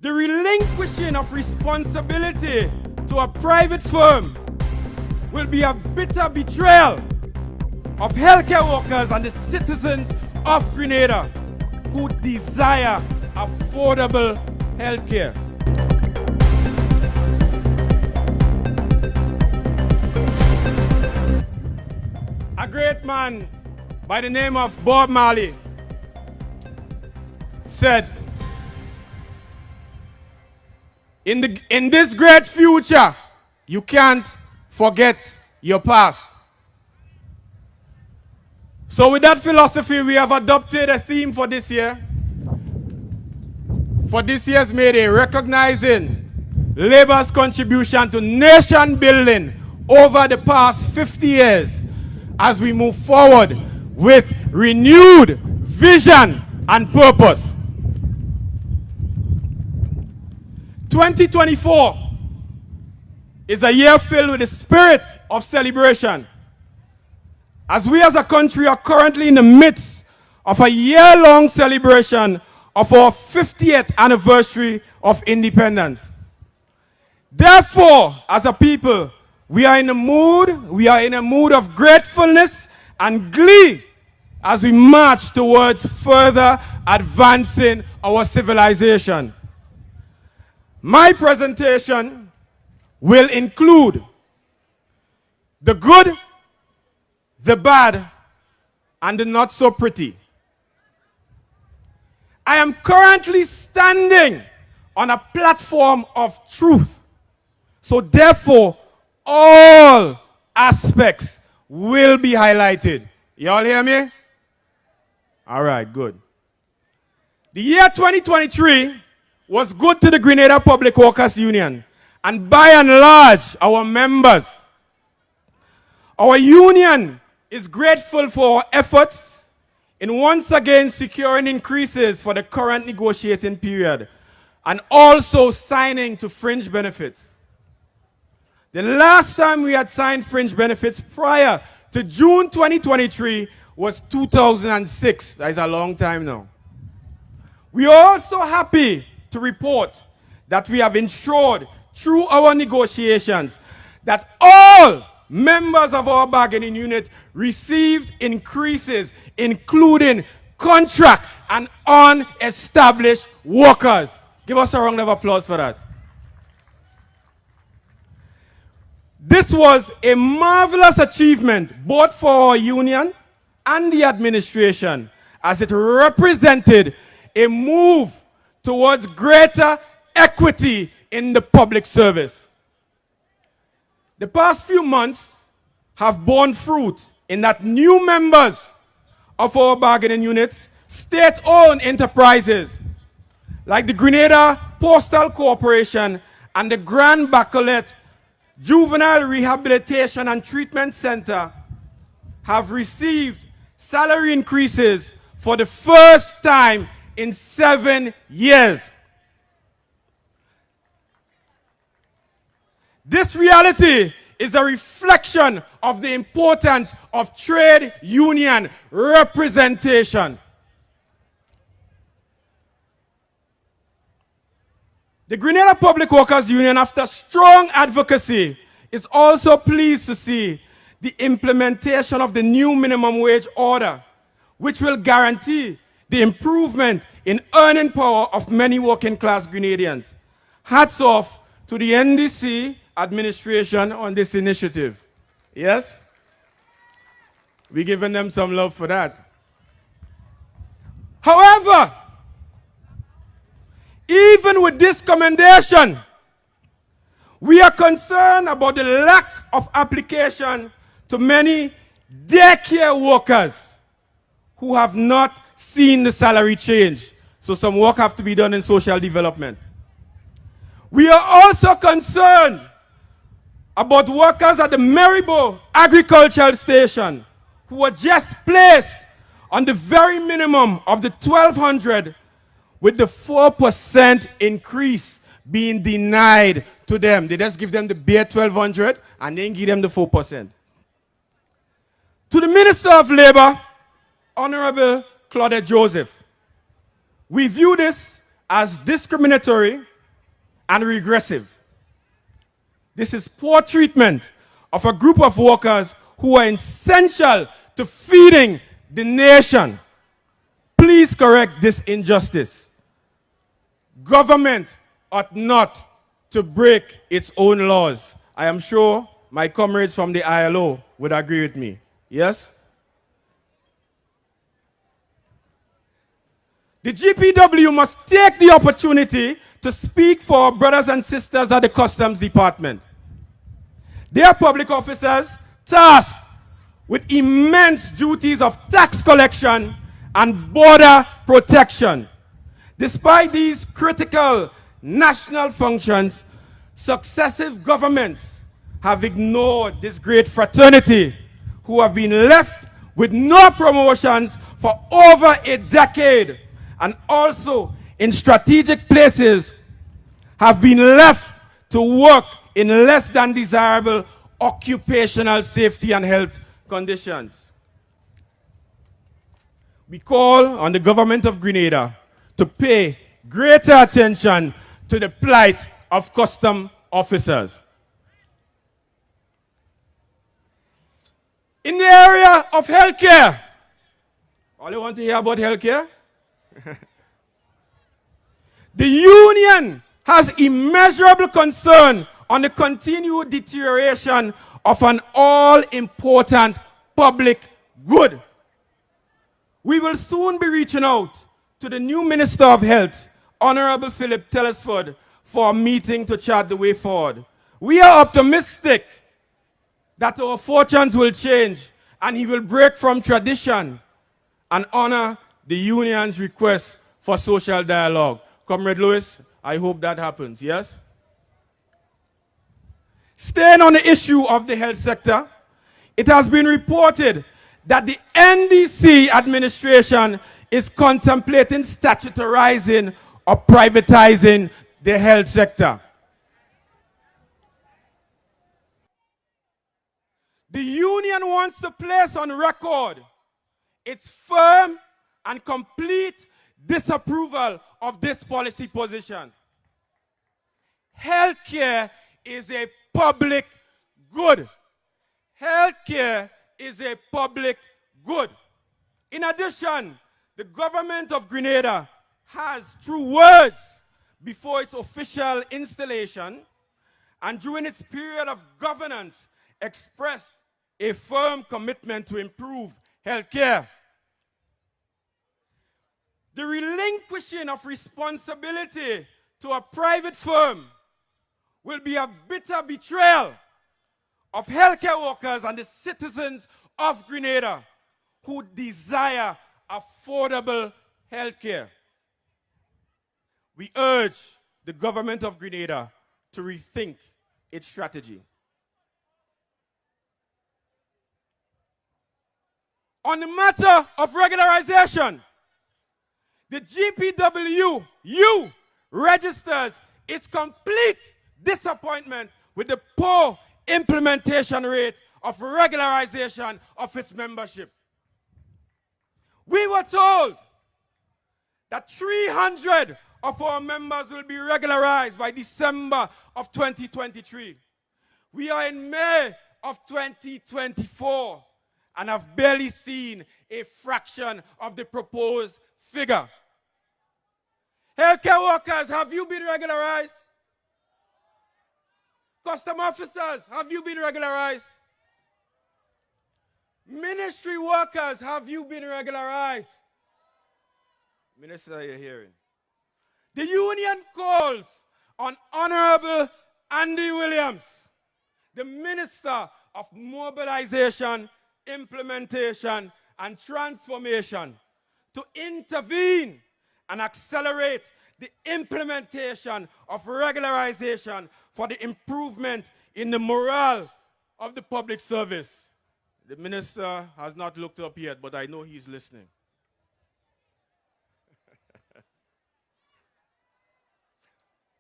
The relinquishing of responsibility to a private firm will be a bitter betrayal of healthcare workers and the citizens of Grenada who desire affordable healthcare. A great man by the name of Bob Marley said, in this great future, you can't forget your past. So with that philosophy, we have adopted a theme for this year. For this year's May Day, recognizing labor's contribution to nation building over the past 50 years as we move forward with renewed vision and purpose. 2024 is a year filled with the spirit of celebration, as we as a country are currently in the midst of a year-long celebration of our 50th anniversary of independence. Therefore, as a people, we are in a mood of gratefulness and glee as we march towards further advancing our civilization. My presentation will include the good, the bad, and the not so pretty. I am currently standing on a platform of truth. So therefore, all aspects will be highlighted. Y'all hear me? All right, good. The year 2023 was good to the Grenada Public Workers Union, and by and large, our members. Our union is grateful for our efforts in once again securing increases for the current negotiating period and also signing to fringe benefits. The last time we had signed fringe benefits prior to June 2023 was 2006. That is a long time now. We are also happy to report that we have ensured through our negotiations that all members of our bargaining unit received increases, including contract and unestablished workers. Give us a round of applause for that. This was a marvelous achievement both for our union and the administration, as it represented a move towards greater equity in the public service. The past few months have borne fruit in that new members of our bargaining units, state-owned enterprises like the Grenada Postal Corporation and the Grand Bacolet Juvenile Rehabilitation and Treatment Center have received salary increases for the first time in 7 years. This reality is a reflection of the importance of trade union representation. The Grenada Public Workers Union, after strong advocacy, is also pleased to see the implementation of the new minimum wage order, which will guarantee the improvement in earning power of many working class Grenadians. Hats off to the NDC administration on this initiative. Yes? We're giving them some love for that. However, even with this commendation, we are concerned about the lack of application to many daycare workers who have not seen the salary change. So some work have to be done in social development. We are also concerned about workers at the Maribo Agricultural Station who were just placed on the very minimum of the 1,200, with the 4% increase being denied to them. They just give them the bare 1,200 and then give them the 4%. To the Minister of Labor, Honorable Claudette Joseph, we view this as discriminatory and regressive. This is poor treatment of a group of workers who are essential to feeding the nation. Please correct this injustice. Government ought not to break its own laws. I am sure my comrades from the ILO would agree with me. Yes? The GPW must take the opportunity to speak for our brothers and sisters at the Customs Department. They are public officers tasked with immense duties of tax collection and border protection. Despite these critical national functions, successive governments have ignored this great fraternity who have been left with no promotions for over a decade, and also in strategic places have been left to work in less than desirable occupational safety and health conditions. We call on the government of Grenada to pay greater attention to the plight of custom officers. In the area of healthcare, all you want to hear about healthcare? The union has immeasurable concern on the continued deterioration of an all-important public good. We will soon be reaching out to the new Minister of Health, Honorable Philip Telesford, for a meeting to chart the way forward. We are optimistic that our fortunes will change and he will break from tradition and honor the union's request for social dialogue. Comrade Lewis, I hope that happens, yes? Staying on the issue of the health sector, it has been reported that the NDC administration is contemplating statutorizing or privatizing the health sector. The union wants to place on record its firm and complete disapproval of this policy position. Healthcare is a public good. Healthcare is a public good. In addition, the government of Grenada has, through words before its official installation and during its period of governance, expressed a firm commitment to improve healthcare. The relinquishing of responsibility to a private firm will be a bitter betrayal of healthcare workers and the citizens of Grenada who desire affordable healthcare. We urge the government of Grenada to rethink its strategy. On the matter of regularization, the GPW registers its complete disappointment with the poor implementation rate of regularization of its membership. We were told that 300 of our members will be regularized by December of 2023. We are in May of 2024 and have barely seen a fraction of the proposed figure. Healthcare workers, have you been regularized? Custom officers, have you been regularized? Ministry workers, have you been regularized? Minister, you're hearing. The union calls on Honorable Andy Williams, the Minister of Mobilization, Implementation, and Transformation, to intervene and accelerate the implementation of regularization for the improvement in the morale of the public service. The minister has not looked up yet, but I know he's listening.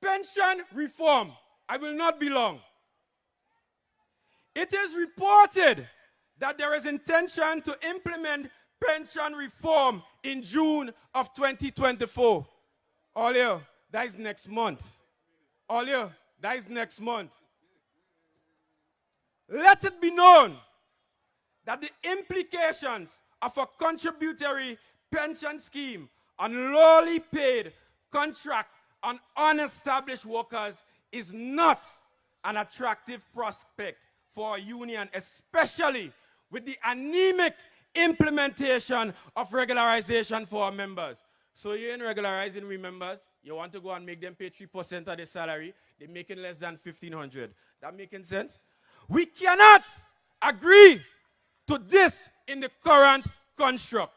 Pension reform. I will not be long. It is reported that there is intention to implement pension reform in June of 2024. Olio, that is next month. All you, that is next month. Let it be known that the implications of a contributory pension scheme on lowly paid contract on unestablished workers is not an attractive prospect for a union, especially with the anemic implementation of regularization for our members. So you ain't regularizing we members, you want to go and make them pay 3% of their salary, they're making less than $1,500. That making sense? We cannot agree to this in the current construct.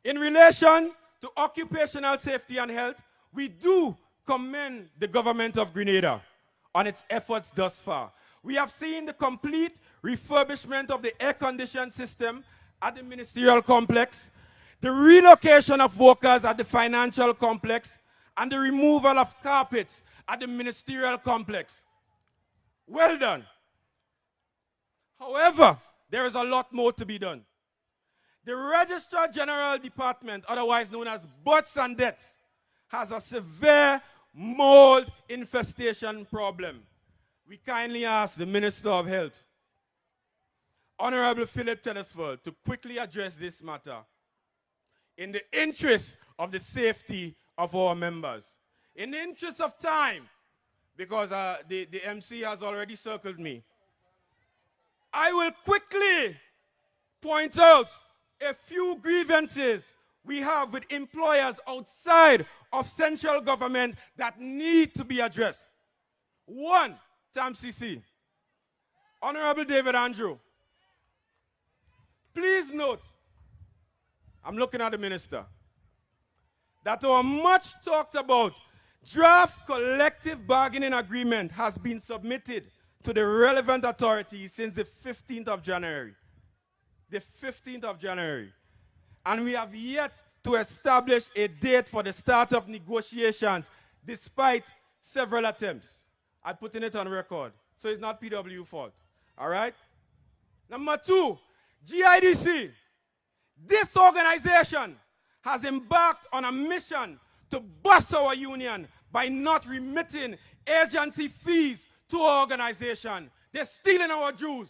In relation to occupational safety and health, we do commend the government of Grenada on its efforts thus far. We have seen the complete refurbishment of the air-conditioned system at the ministerial complex, the relocation of workers at the financial complex, and the removal of carpets at the ministerial complex. Well done. However, there is a lot more to be done. The Registrar General Department, otherwise known as Births and Deaths, has a severe mold infestation problem. We kindly ask the Minister of Health, Honorable Philip Tennisford, to quickly address this matter in the interest of the safety of our members. In the interest of time, because the MC has already circled me, I will quickly point out a few grievances we have with employers outside of central government that need to be addressed. One, TAMCC. Honorable David Andrew, please note, I'm looking at the minister, that our much talked about draft collective bargaining agreement has been submitted to the relevant authorities since the 15th of January. The 15th of January. And we have yet to establish a date for the start of negotiations despite several attempts. I'm putting it on record. So it's not PW fault. All right? Number two, GIDC. This organization has embarked on a mission to bust our union by not remitting agency fees to our organization. They're stealing our dues.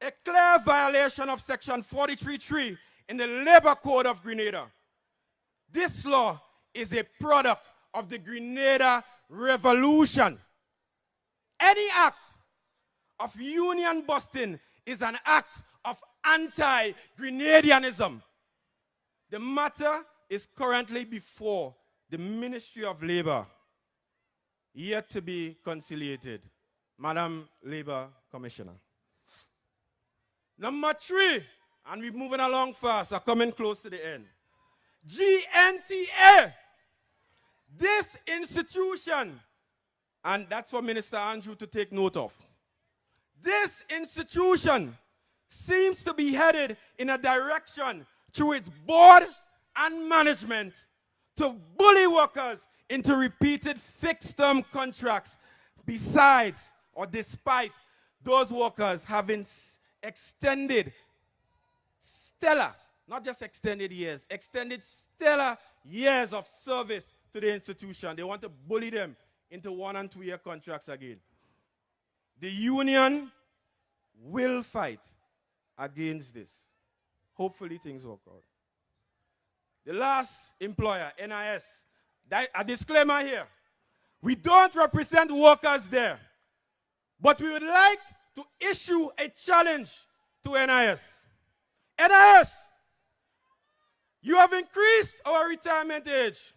A clear violation of Section 43.3 in the Labor Code of Grenada. This law is a product of the Grenada Revolution. Any act of union busting is an act of anti-Grenadianism. The matter is currently before the Ministry of Labor, yet to be conciliated. Madam Labor Commissioner. Number three, and we're moving along fast, are coming close to the end. GNTA. This institution, and that's for Minister Andrew to take note of. This institution seems to be headed in a direction through its board and management to bully workers into repeated fixed-term contracts besides or despite those workers having extended stellar, not just extended years, extended stellar years of service to the institution. They want to bully them into 1- and 2-year contracts again. The union will fight against this. Hopefully things work out. The last employer, NIS, a disclaimer here. We don't represent workers there, but we would like to issue a challenge to NIS. NIS, you have increased our retirement age.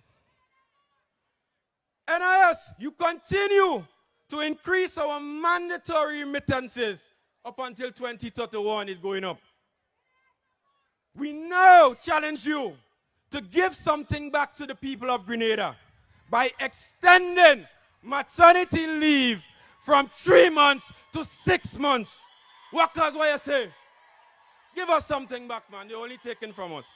NIS, you continue to increase our mandatory remittances up until 2031 is going up. We now challenge you to give something back to the people of Grenada by extending maternity leave from 3 months to 6 months. Workers, what you say? Give us something back, man. They're only taking from us.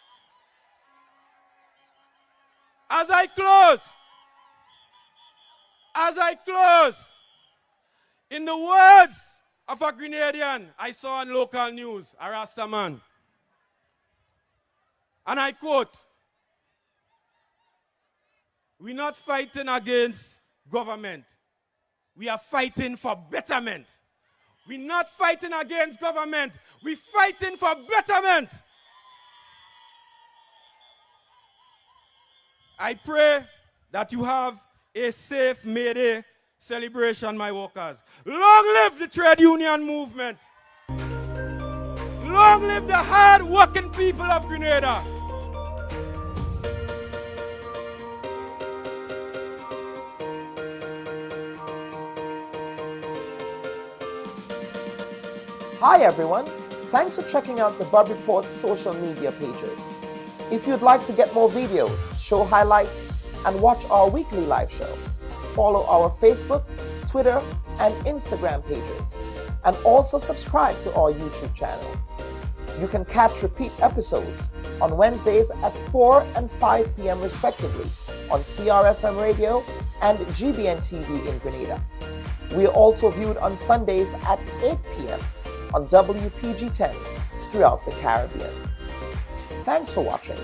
As I close, in the words of a Grenadian I saw on local news, a Rasta man, and I quote, We're not fighting against government. We are fighting for betterment. We're not fighting against government. We're fighting for betterment. I pray that you have a safe May Day celebration, my workers. Long live the trade union movement. Long live the hard-working people of Grenada. Hi everyone, thanks for checking out the Bud Report's social media pages. If you'd like to get more videos, show highlights, and watch our weekly live show, follow our Facebook, Twitter, and Instagram pages, and also subscribe to our YouTube channel. You can catch repeat episodes on Wednesdays at 4 and 5 p.m. respectively on CRFM Radio and GBN TV in Grenada. We are also viewed on Sundays at 8 p.m. on WPG 10 throughout the Caribbean. Thanks for watching.